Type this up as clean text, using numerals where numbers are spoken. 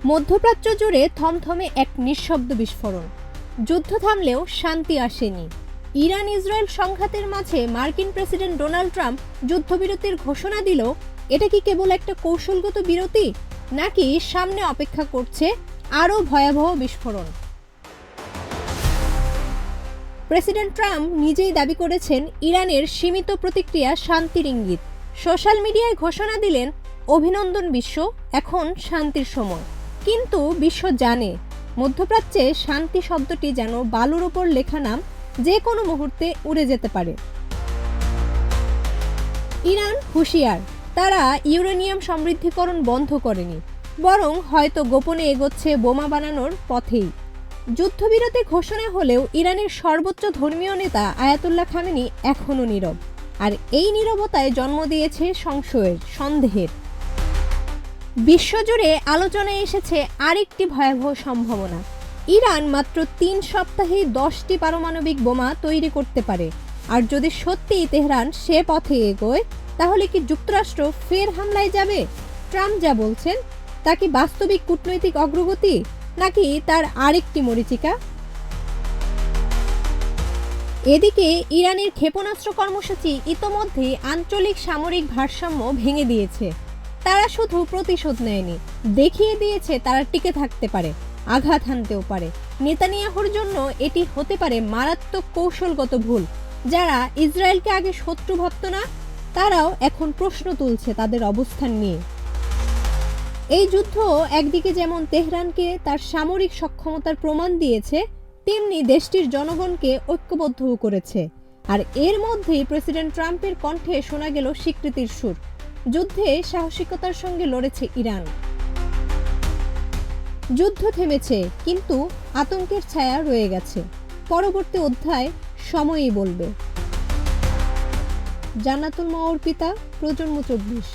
মধ্যপ্রাচ্য জুড়ে থমথমে এক নিঃশব্দ বিস্ফোরণ। যুদ্ধ থামলেও শান্তি আসেনি। ইরান ইসরায়েল সংঘাতের মাঝে মার্কিন প্রেসিডেন্ট ডোনাল্ড ট্রাম্প যুদ্ধবিরতির ঘোষণা দিল। এটা কি কেবল একটা কৌশলগত বিরতি, নাকি সামনে অপেক্ষা করছে আরও ভয়াবহ বিস্ফোরণ? প্রেসিডেন্ট ট্রাম্প নিজেই দাবি করেছেন ইরানের সীমিত প্রতিক্রিয়া শান্তির ইঙ্গিত। সোশ্যাল মিডিয়ায় ঘোষণা দিলেন, অভিনন্দন বিশ্ব, এখন শান্তির সময়। কিন্তু বিশ্ব জানে, মধ্যপ্রাচ্যে শান্তি শব্দটি যেন বালুর ওপর লেখা নাম, যে কোনো মুহূর্তে উড়ে যেতে পারে। ইরান হুঁশিয়ার, তারা ইউরেনিয়াম সমৃদ্ধিকরণ বন্ধ করেনি, বরং হয়তো গোপনে এগোচ্ছে বোমা বানানোর পথেই। যুদ্ধবিরতি ঘোষণা হলেও ইরানের সর্বোচ্চ ধর্মীয় নেতা আয়াতুল্লাহ খামেনি এখনও নীরব। আর এই নীরবতায় জন্ম দিয়েছে সংশয়ের, সন্দেহের। বিশ্বজুড়ে আলোচনায় এসেছে আরেকটি ভয়াবহ সম্ভাবনা। ইরান মাত্র 3 সপ্তাহেই 10টি পারমাণবিক বোমা তৈরি করতে পারে। আর যদি সত্যিই তেহরান সে পথে এগোয়, তাহলে কি যুক্তরাষ্ট্র ফের হামলায় যাবে? ট্রাম্প যা বলছেন, তা কি বাস্তবিক কূটনৈতিক অগ্রগতি, নাকি তার আরেকটি মরীচিকা? এদিকে ইরানের ক্ষেপণাস্ত্র কর্মসূচি ইতোমধ্যে আঞ্চলিক সামরিক ভারসাম্য ভেঙে দিয়েছে। তারা শুধু প্রতিশোধ নেয়নি, দেখিয়ে দিয়েছে তারা টিকে থাকতে পারে, আঘাত হানতেও পারে। নেতানিয়াহুর জন্য এটি হতে পারে মারাত্মক কৌশলগত ভুল। যারা ইসরায়েলকে আগে শত্রু ভাবত না, তারাও এখন প্রশ্ন তুলছে তাদের অবস্থান নিয়ে। এই যুদ্ধ একদিকে যেমন তেহরানকে তার সামরিক সক্ষমতার প্রমাণ দিয়েছে, তেমনি দেশটির জনগণকে ঐক্যবদ্ধও করেছে। আর এর মধ্যেই প্রেসিডেন্ট ট্রাম্পের কণ্ঠে শোনা গেল স্বীকৃতির সুর। যুদ্ধে সাহসিকতার সঙ্গে লড়েছে ইরান। যুদ্ধ থেমেছে, কিন্তু আতঙ্কের ছায়া রয়ে গেছে। পরবর্তী অধ্যায় সময়ই বলবে। জান্নাতুল মা অর্পিতা, প্রজন্ম 24।